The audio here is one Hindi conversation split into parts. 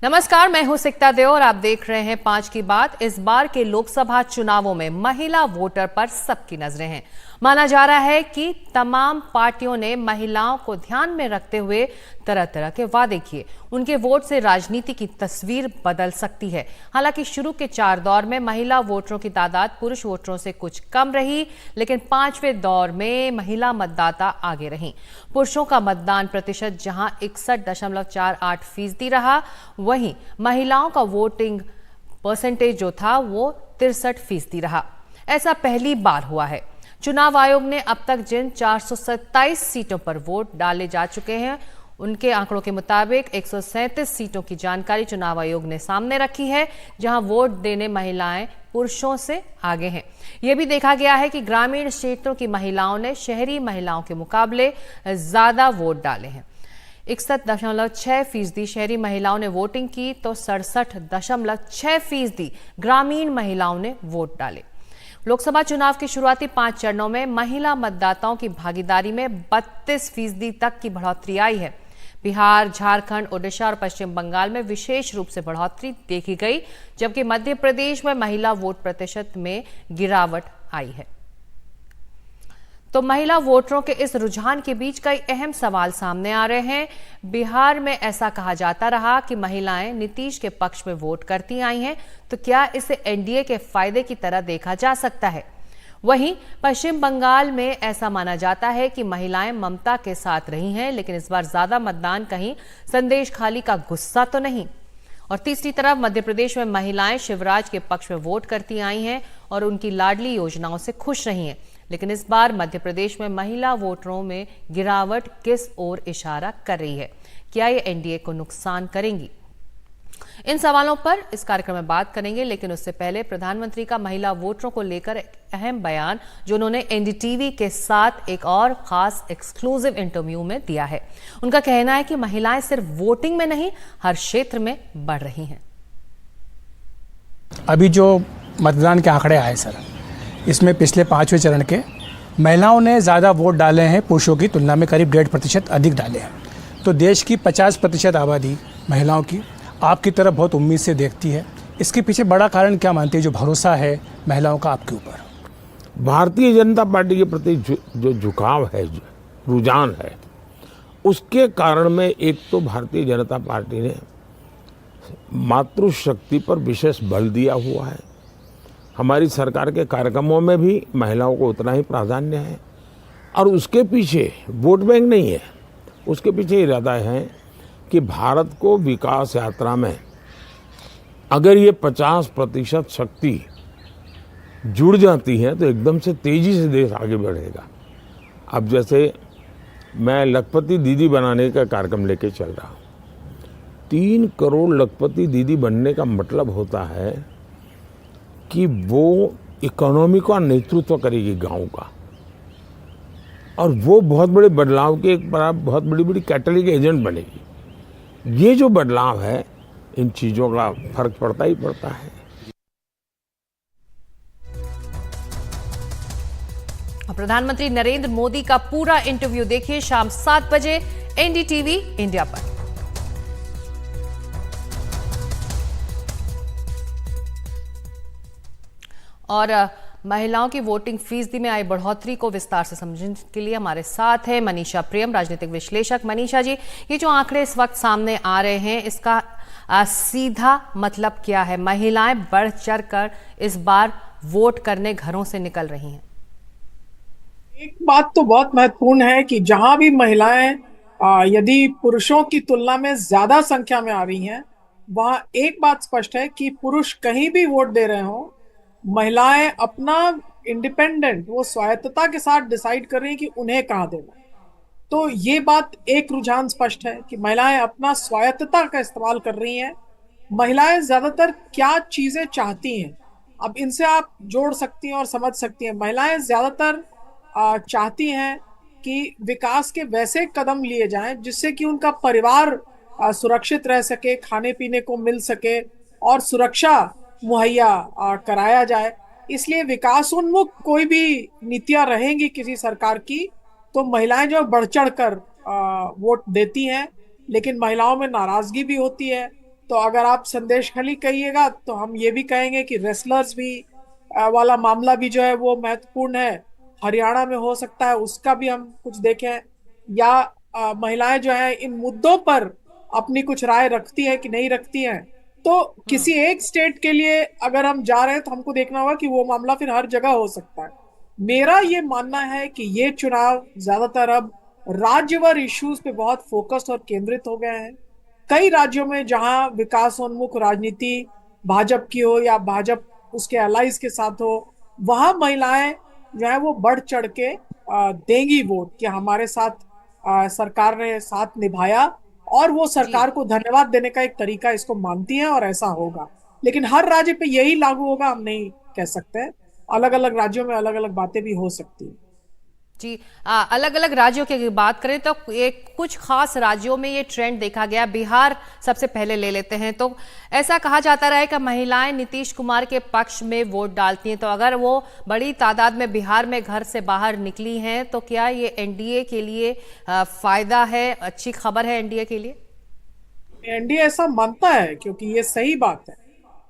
नमस्कार, मैं हूं सिकता देव और आप देख रहे हैं 5 की बात। इस बार के लोकसभा चुनावों में महिला वोटर पर सबकी नजरें हैं। माना जा रहा है कि तमाम पार्टियों ने महिलाओं को ध्यान में रखते हुए तरह तरह के वादे किए। उनके वोट से राजनीति की तस्वीर बदल सकती है। हालांकि शुरू के 4 दौर में महिला वोटरों की तादाद पुरुष वोटरों से कुछ कम रही, लेकिन 5वें दौर में महिला मतदाता आगे रहीं। पुरुषों का मतदान प्रतिशत जहां 61.48% रहा, वहीं महिलाओं का वोटिंग परसेंटेज जो था वो 63% रहा। ऐसा पहली बार हुआ है। चुनाव आयोग ने अब तक जिन 427 सीटों पर वोट डाले जा चुके हैं, उनके आंकड़ों के मुताबिक 137 सीटों की जानकारी चुनाव आयोग ने सामने रखी है, जहां वोट देने महिलाएं पुरुषों से आगे हैं। यह भी देखा गया है कि ग्रामीण क्षेत्रों की महिलाओं ने शहरी महिलाओं के मुकाबले ज्यादा वोट डाले हैं। 61.6% शहरी महिलाओं ने वोटिंग की तो 67.6% ग्रामीण महिलाओं ने वोट डाले। लोकसभा चुनाव के शुरुआती 5 चरणों में महिला मतदाताओं की भागीदारी में 32% तक की बढ़ोतरी आई है। बिहार, झारखंड, ओडिशा और पश्चिम बंगाल में विशेष रूप से बढ़ोतरी देखी गई, जबकि मध्य प्रदेश में महिला वोट प्रतिशत में गिरावट आई है। तो महिला वोटरों के इस रुझान के बीच कई अहम सवाल सामने आ रहे हैं। बिहार में ऐसा कहा जाता रहा कि महिलाएं नीतीश के पक्ष में वोट करती आई हैं, तो क्या इसे एनडीए के फायदे की तरह देखा जा सकता है? वहीं पश्चिम बंगाल में ऐसा माना जाता है कि महिलाएं ममता के साथ रही हैं, लेकिन इस बार ज्यादा मतदान कहीं संदेश खाली का गुस्सा तो नहीं। और तीसरी तरफ मध्य प्रदेश में महिलाएं शिवराज के पक्ष में वोट करती आई हैं और उनकी लाडली योजनाओं से खुश रही हैं। लेकिन इस बार मध्य प्रदेश में महिला वोटरों में गिरावट किस ओर इशारा कर रही है? क्या ये एनडीए को नुकसान करेंगी? इन सवालों पर इस कार्यक्रम में बात करेंगे, लेकिन उससे पहले प्रधानमंत्री का महिला वोटरों को लेकर एक अहम बयान जो उन्होंने एनडीटीवी के साथ एक और खास एक्सक्लूसिव इंटरव्यू में दिया है। उनका कहना है कि महिलाएं सिर्फ वोटिंग में नहीं, हर क्षेत्र में बढ़ रही हैं। अभी जो मतदान के आंकड़े आए सर, इसमें पिछले 5वें चरण के महिलाओं ने ज़्यादा वोट डाले हैं पुरुषों की तुलना में, करीब 1.5% अधिक डाले हैं। तो देश की 50% आबादी महिलाओं की आपकी तरफ बहुत उम्मीद से देखती है। इसके पीछे बड़ा कारण क्या मानती है, जो भरोसा है महिलाओं का आपके ऊपर? भारतीय जनता पार्टी के प्रति जो झुकाव है, जो रुझान है, उसके कारण में एक तो भारतीय जनता पार्टी ने मातृशक्ति पर विशेष बल दिया हुआ है। हमारी सरकार के कार्यक्रमों में भी महिलाओं को उतना ही प्राधान्य है। और उसके पीछे वोट बैंक नहीं है, उसके पीछे इरादा है कि भारत को विकास यात्रा में अगर ये 50% शक्ति जुड़ जाती है तो एकदम से तेजी से देश आगे बढ़ेगा। अब जैसे मैं लखपति दीदी बनाने का कार्यक्रम लेके चल रहा हूँ। 3 करोड़ लखपति दीदी बनने का मतलब होता है कि वो इकोनॉमी का नेतृत्व करेगी गांव का, और वो बहुत बड़े बदलाव के एक बहुत बड़ी बड़ी कैटलिक एजेंट बनेगी। ये जो बदलाव है, इन चीज़ों का फर्क पड़ता ही पड़ता है। प्रधानमंत्री नरेंद्र मोदी का पूरा इंटरव्यू देखिए शाम 7 बजे एनडीटीवी इंडिया पर। और महिलाओं की वोटिंग फीसदी में आई बढ़ोतरी को विस्तार से समझने के लिए हमारे साथ है मनीषा प्रियम, राजनीतिक विश्लेषक। मनीषा जी, ये जो आंकड़े इस वक्त सामने आ रहे हैं, इसका सीधा मतलब क्या है? महिलाएं बढ़ चढ़ कर इस बार वोट करने घरों से निकल रही हैं। एक बात तो बहुत महत्वपूर्ण है कि जहां भी महिलाएं यदि पुरुषों की तुलना में ज्यादा संख्या में आ रही हैं, वहां एक बात स्पष्ट है कि पुरुष कहीं भी वोट दे रहे हो, महिलाएं अपना इंडिपेंडेंट, वो स्वायत्तता के साथ डिसाइड कर रही हैं कि उन्हें कहाँ देना है। तो ये बात एक रुझान स्पष्ट है कि महिलाएं अपना स्वायत्तता का इस्तेमाल कर रही हैं। महिलाएं ज्यादातर क्या चीजें चाहती हैं, अब इनसे आप जोड़ सकती हैं और समझ सकती हैं। महिलाएं ज्यादातर चाहती हैं कि विकास के वैसे कदम लिए जाएं जिससे कि उनका परिवार सुरक्षित रह सके, खाने पीने को मिल सके और सुरक्षा मुहैया कराया जाए। इसलिए विकासोन्मुख कोई भी नीतियां रहेंगी किसी सरकार की, तो महिलाएं जो बढ़ चढ़ कर वोट देती हैं। लेकिन महिलाओं में नाराजगी भी होती है, तो अगर आप संदेश खाली कहिएगा तो हम ये भी कहेंगे कि रेसलर्स भी वाला मामला भी जो है वो महत्वपूर्ण है, हरियाणा में हो सकता है उसका भी हम कुछ देखें, या महिलाएं जो है इन मुद्दों पर अपनी कुछ राय रखती है कि नहीं रखती हैं। तो किसी एक स्टेट के लिए अगर हम जा रहे हैं तो हमको देखना होगा कि वो मामला फिर हर जगह हो सकता है। मेरा ये मानना है कि ये चुनाव ज्यादातर अब राज्यवार इश्यूज पे बहुत फोकस्ड और केंद्रित हो गए हैं। कई राज्यों में जहां विकासोन्मुख राजनीति भाजपा की हो या भाजपा उसके अलाइज के साथ हो, वहां महिलाएं जो है वो बढ़ चढ़ के देंगी वोट कि हमारे साथ सरकार ने साथ निभाया, और वो सरकार को धन्यवाद देने का एक तरीका इसको मानती हैं और ऐसा होगा। लेकिन हर राज्य पे यही लागू होगा हम नहीं कह सकते, अलग अलग राज्यों में अलग अलग बातें भी हो सकती हैं। जी, अलग अलग राज्यों की अगर बात करें तो एक कुछ खास राज्यों में ये ट्रेंड देखा गया। बिहार सबसे पहले ले लेते हैं। तो ऐसा कहा जाता रहा है कि महिलाएं नीतीश कुमार के पक्ष में वोट डालती हैं, तो अगर वो बड़ी तादाद में बिहार में घर से बाहर निकली हैं तो क्या ये एनडीए के लिए फायदा है, अच्छी खबर है एनडीए के लिए? एनडीए ऐसा मानता है क्योंकि ये सही बात है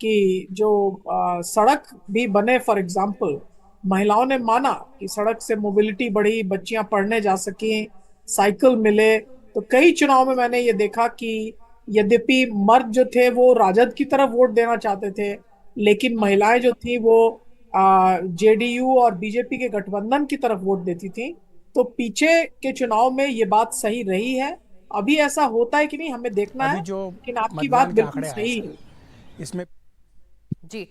कि जो सड़क भी बने, फॉर एग्जाम्पल महिलाओं ने माना कि सड़क से मोबिलिटी बढ़ी, बच्चियां पढ़ने जा सकी, साइकिल मिले। तो कई चुनाव में मैंने ये देखा कि यद्यपि मर्द जो थे वो राजद की तरफ वोट देना चाहते थे, लेकिन महिलाएं जो थी वो जेडीयू और बीजेपी के गठबंधन की तरफ वोट देती थी। तो पीछे के चुनाव में ये बात सही रही है। अभी ऐसा होता है कि नहीं हमें देखना है, जो लेकिन आपकी बात मतदान के बिल्कुल आंकड़े आए सही सर, है। इसमें जी,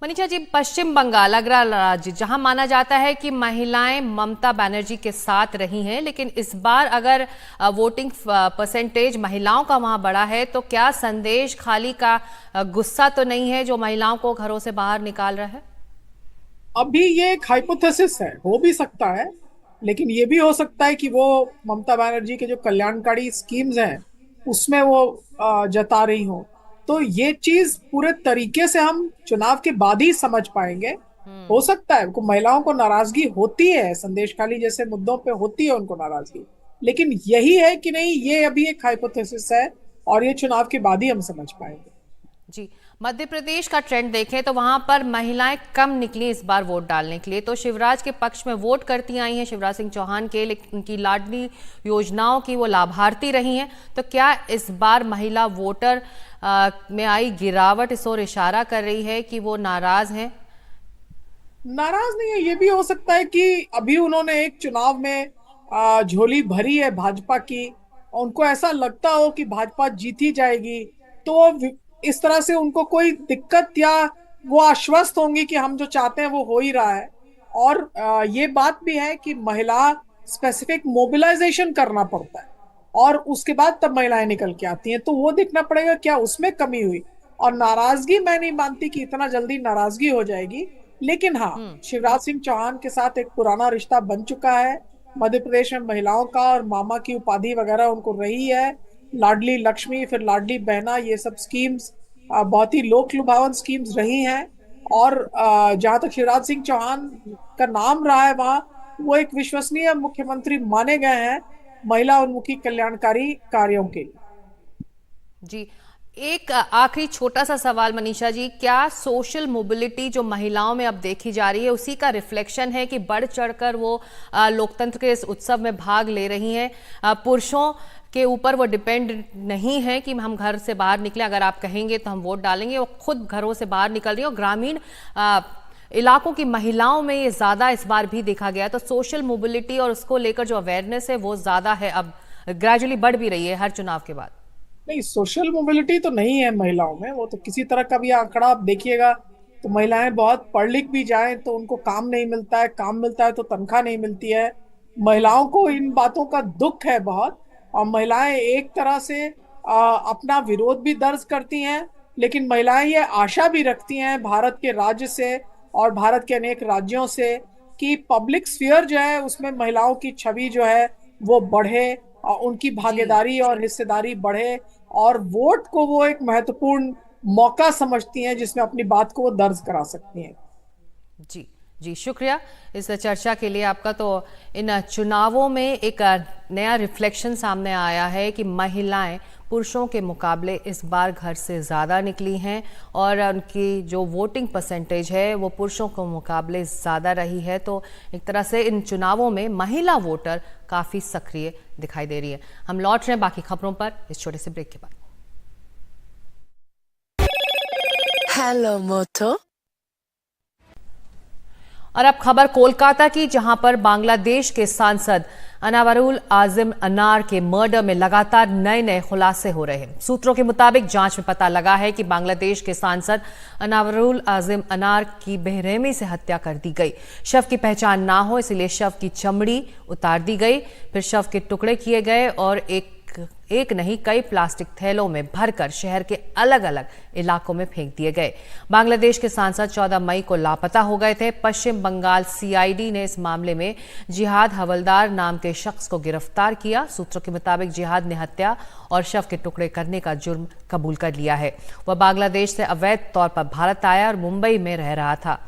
मनीषा जी, पश्चिम बंगाल अगला राज्य जहां माना जाता है कि महिलाएं ममता बनर्जी के साथ रही हैं, लेकिन इस बार अगर वोटिंग परसेंटेज महिलाओं का वहां बढ़ा है तो क्या संदेश खाली का गुस्सा तो नहीं है जो महिलाओं को घरों से बाहर निकाल रहा है? अभी ये एक हाइपोथेसिस है, हो भी सकता है, लेकिन ये भी हो सकता है कि वो ममता बनर्जी के जो कल्याणकारी स्कीम्स हैं उसमें वो जता रही हो। तो ये चीज पूरे तरीके से हम चुनाव के बाद ही समझ पाएंगे। हो सकता है महिलाओं को नाराजगी होती है, संदेश खाली जैसे मुद्दों पे होती है उनको नाराजगी, लेकिन यही है कि नहीं ये अभी एक हाइपोथेसिस है और ये चुनाव के बाद ही हम समझ पाएंगे। जी, मध्य प्रदेश का ट्रेंड देखें तो वहां पर महिलाएं कम निकली इस बार वोट डालने के लिए। तो शिवराज के पक्ष में वोट करती आई हैं शिवराज सिंह चौहान के, लेकिन उनकी लाडली योजनाओं की वो लाभार्थी रही हैं। तो क्या इस बार महिला वोटर में आई गिरावट इस ओर इशारा कर रही है कि वो नाराज हैं? नाराज नहीं है, ये भी हो सकता है कि अभी उन्होंने एक चुनाव में झोली भरी है भाजपा की, उनको ऐसा लगता हो कि भाजपा जीत ही जाएगी, तो इस तरह से उनको कोई दिक्कत, या वो आश्वस्त होंगी कि हम जो चाहते हैं वो हो ही रहा है। और ये बात भी है कि महिला स्पेसिफिक मोबिलाइजेशन करना पड़ता है और उसके बाद तब महिलाएं निकल के आती हैं, तो वो देखना पड़ेगा क्या उसमें कमी हुई। और नाराजगी मैं नहीं मानती कि इतना जल्दी नाराजगी हो जाएगी, लेकिन हाँ, शिवराज सिंह चौहान के साथ एक पुराना रिश्ता बन चुका है मध्य प्रदेश में महिलाओं का, और मामा की उपाधि वगैरह उनको रही है, लाडली लक्ष्मी, फिर लाडली बहना, ये सब स्कीम्स बहुत ही लोक लुभावन स्कीम्स रही हैं। और जहां तक शिवराज सिंह चौहान का नाम रहा है वहां वो एक विश्वसनीय मुख्यमंत्री माने गए हैं महिला उन्मुखी कल्याणकारी कार्यों के लिए। जी, एक आखिरी छोटा सा सवाल मनीषा जी, क्या सोशल मोबिलिटी जो महिलाओं में अब देखी जा रही है उसी का रिफ्लेक्शन है कि बढ़ चढ़कर वो लोकतंत्र के इस उत्सव में भाग ले रही हैं? पुरुषों के ऊपर वो डिपेंड नहीं है कि हम घर से बाहर निकले, अगर आप कहेंगे तो हम वोट डालेंगे, वो खुद घरों से बाहर निकल रही है। और ग्रामीण इलाकों की महिलाओं में ये ज्यादा इस बार भी देखा गया। तो सोशल मोबिलिटी और उसको लेकर जो अवेयरनेस है वो ज्यादा है, अब ग्रेजुअली बढ़ भी रही है हर चुनाव के बाद। नहीं, सोशल मोबिलिटी तो नहीं है महिलाओं में, वो तो किसी तरह का भी आंकड़ा आप देखिएगा तो महिलाएं बहुत पढ़ लिख भी जाएं तो उनको काम नहीं मिलता है, काम मिलता है तो तनख्वाह नहीं मिलती है। महिलाओं को इन बातों का दुख है बहुत, और महिलाएं एक तरह से अपना विरोध भी दर्ज करती हैं, लेकिन महिलाएं ये आशा भी रखती हैं भारत के राज्य से और भारत के अनेक राज्यों से कि पब्लिक स्फीयर जो है उसमें महिलाओं की छवि जो है वो बढ़े, उनकी भागीदारी और हिस्सेदारी बढ़े, और वोट को वो एक महत्वपूर्ण मौका समझती हैं जिसमें अपनी बात को वो दर्ज करा सकती हैं। जी जी, शुक्रिया इस चर्चा के लिए आपका। तो इन चुनावों में एक नया रिफ्लेक्शन सामने आया है कि महिलाएं पुरुषों के मुकाबले इस बार घर से ज़्यादा निकली हैं और उनकी जो वोटिंग परसेंटेज है वो पुरुषों के मुकाबले ज़्यादा रही है। तो एक तरह से इन चुनावों में महिला वोटर काफ़ी सक्रिय दिखाई दे रही है। हम लौट रहे हैं बाकी खबरों पर इस छोटे से ब्रेक के बाद। हेलो मोटो। और अब खबर कोलकाता की, जहां पर बांग्लादेश के सांसद अनावरुल आजिम अनार के मर्डर में लगातार नए नए खुलासे हो रहे हैं। सूत्रों के मुताबिक जांच में पता लगा है कि बांग्लादेश के सांसद अनावरुल आजिम अनार की बेरहमी से हत्या कर दी गई। शव की पहचान ना हो इसलिए शव की चमड़ी उतार दी गई, फिर शव के टुकड़े किए गए और एक नहीं कई प्लास्टिक थैलों में भरकर शहर के अलग अलग इलाकों में फेंक दिए गए। बांग्लादेश के सांसद 14 मई को लापता हो गए थे। पश्चिम बंगाल सीआईडी ने इस मामले में जिहाद हवलदार नाम के शख्स को गिरफ्तार किया। सूत्रों के मुताबिक जिहाद ने हत्या और शव के टुकड़े करने का जुर्म कबूल कर लिया है। वह बांग्लादेश से अवैध तौर पर भारत आया और मुंबई में रह रहा था।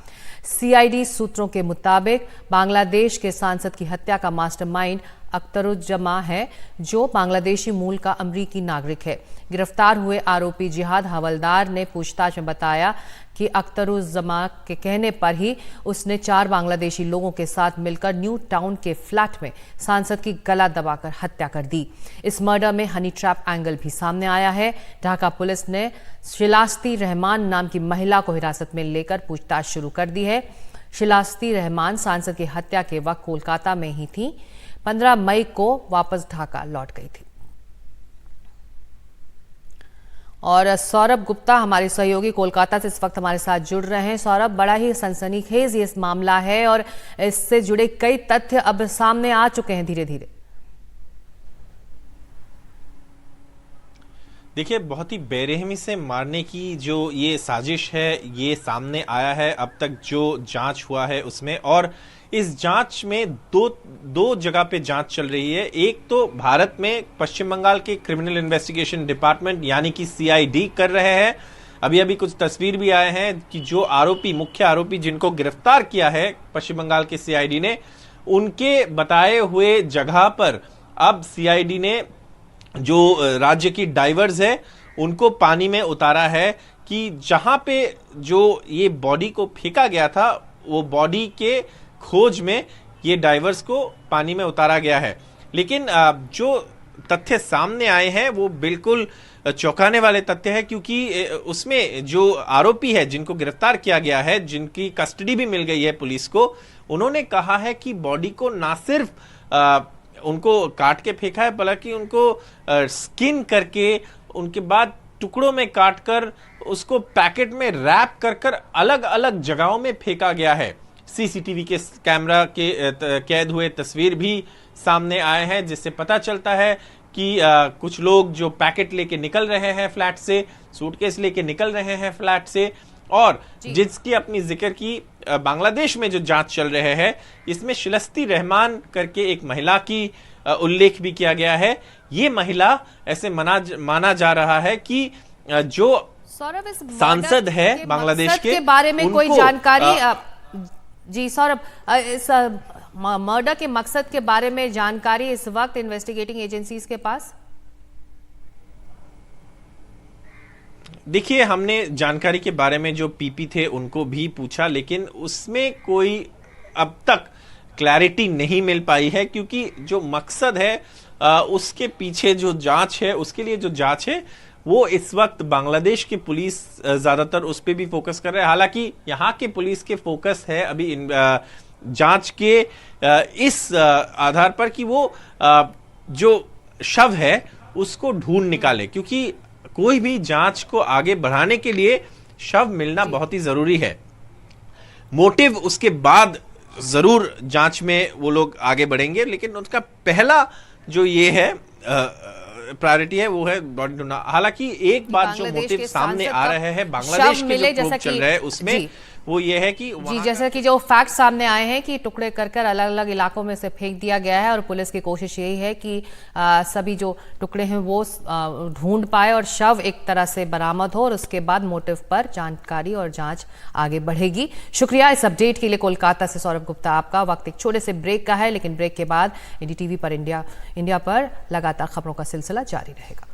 सीआईडी सूत्रों के मुताबिक बांग्लादेश के सांसद की हत्या का मास्टरमाइंड अख्तरुज्जमा है, जो बांग्लादेशी मूल का अमरीकी नागरिक है। गिरफ्तार हुए आरोपी जिहाद हवलदार ने पूछताछ में बताया कि अख्तरुज्जमा के कहने पर ही उसने 4 बांग्लादेशी लोगों के साथ मिलकर न्यू टाउन के फ्लैट में सांसद की गला दबाकर हत्या कर दी। इस मर्डर में हनी ट्रैप एंगल भी सामने आया है। ढाका पुलिस ने शिलास्ती रहमान नाम की महिला को हिरासत में लेकर पूछताछ शुरू कर दी है। शिलास्ती रहमान सांसद की हत्या के वक्त कोलकाता में ही थी। 15 मई को वापस ढाका लौट गई थी। और सौरभ गुप्ता हमारे सहयोगी कोलकाता से इस वक्त हमारे साथ जुड़ रहे हैं। सौरभ, बड़ा ही सनसनीखेज ये इस मामला है और इससे जुड़े कई तथ्य अब सामने आ चुके हैं धीरे धीरे। देखिए, बहुत ही बेरहमी से मारने की जो ये साजिश है ये सामने आया है अब तक जो जांच हुआ है उसमें। और इस जांच में दो जगह पे जांच चल रही है। एक तो भारत में पश्चिम बंगाल के क्रिमिनल इन्वेस्टिगेशन डिपार्टमेंट यानी कि सीआईडी कर रहे हैं। अभी कुछ तस्वीर भी आए हैं कि जो मुख्य आरोपी जिनको गिरफ्तार किया है पश्चिम बंगाल के सीआईडी ने, उनके बताए हुए जगह पर अब सीआईडी ने जो राज्य की डाइवर्स है उनको पानी में उतारा है कि जहां पे जो ये बॉडी को फेंका गया था वो बॉडी के खोज में ये डाइवर्स को पानी में उतारा गया है। लेकिन जो तथ्य सामने आए हैं वो बिल्कुल चौंकाने वाले तथ्य है, क्योंकि उसमें जो आरोपी है जिनको गिरफ्तार किया गया है, जिनकी कस्टडी भी मिल गई है पुलिस को, उन्होंने कहा है कि बॉडी को ना सिर्फ उनको काट के फेंका है बल्कि उनको स्किन करके उनके बाद टुकड़ों में काटकर उसको पैकेट में रैप कर अलग अलग जगहों में फेंका गया है। सीसीटीवी के कैमरा के कैद हुए तस्वीर भी सामने आए हैं, जिससे पता चलता है कि कुछ लोग जो पैकेट लेके निकल रहे हैं फ्लैट से, सूटकेस लेके निकल रहे हैं फ्लैट से, और जिसकी अपनी जिक्र की बांग्लादेश में जो जांच चल रहे हैं इसमें शिलास्ती रहमान करके एक महिला की उल्लेख भी किया गया है। ये महिला ऐसे माना जा रहा है कि जो सौरभ इस सांसद है बांग्लादेश के बारे में कोई जानकारी जी सौरभ, इस मर्डर के मकसद के बारे में जानकारी इस वक्त इन्वेस्टिगेटिंग एजेंसीज के पास? देखिए, हमने जानकारी के बारे में जो पीपी थे उनको भी पूछा, लेकिन उसमें कोई अब तक क्लैरिटी नहीं मिल पाई है, क्योंकि जो मकसद है उसके पीछे जो जांच है, उसके लिए जो जांच है वो इस वक्त बांग्लादेश की पुलिस ज्यादातर उस पर भी फोकस कर रहा है। हालांकि यहाँ के पुलिस के फोकस है अभी जांच के इस आधार पर कि वो जो शव है उसको ढूंढ निकाले, क्योंकि कोई भी जांच को आगे बढ़ाने के लिए शव मिलना बहुत ही जरूरी है। मोटिव उसके बाद जरूर जांच में वो लोग आगे बढ़ेंगे, लेकिन उसका पहला जो ये है प्रायोरिटी है वो है बॉडी ढूंढना। हालांकि एक बात जो मोटिव सामने आ रहे हैं बांग्लादेश के जो प्रूफ चल रहे हैं उसमें वो ये है कि जी, जैसे कि जो फैक्ट सामने आए हैं कि टुकड़े कर अलग अलग इलाकों में से फेंक दिया गया है और पुलिस की कोशिश यही है कि सभी जो टुकड़े हैं वो ढूंढ पाए और शव एक तरह से बरामद हो, और उसके बाद मोटिव पर जानकारी और जांच आगे बढ़ेगी। शुक्रिया इस अपडेट के लिए कोलकाता से सौरभ गुप्ता आपका। वक्त एक छोटे से ब्रेक का है, लेकिन ब्रेक के बाद एनडीटीवी पर इंडिया पर लगातार खबरों का सिलसिला जारी रहेगा।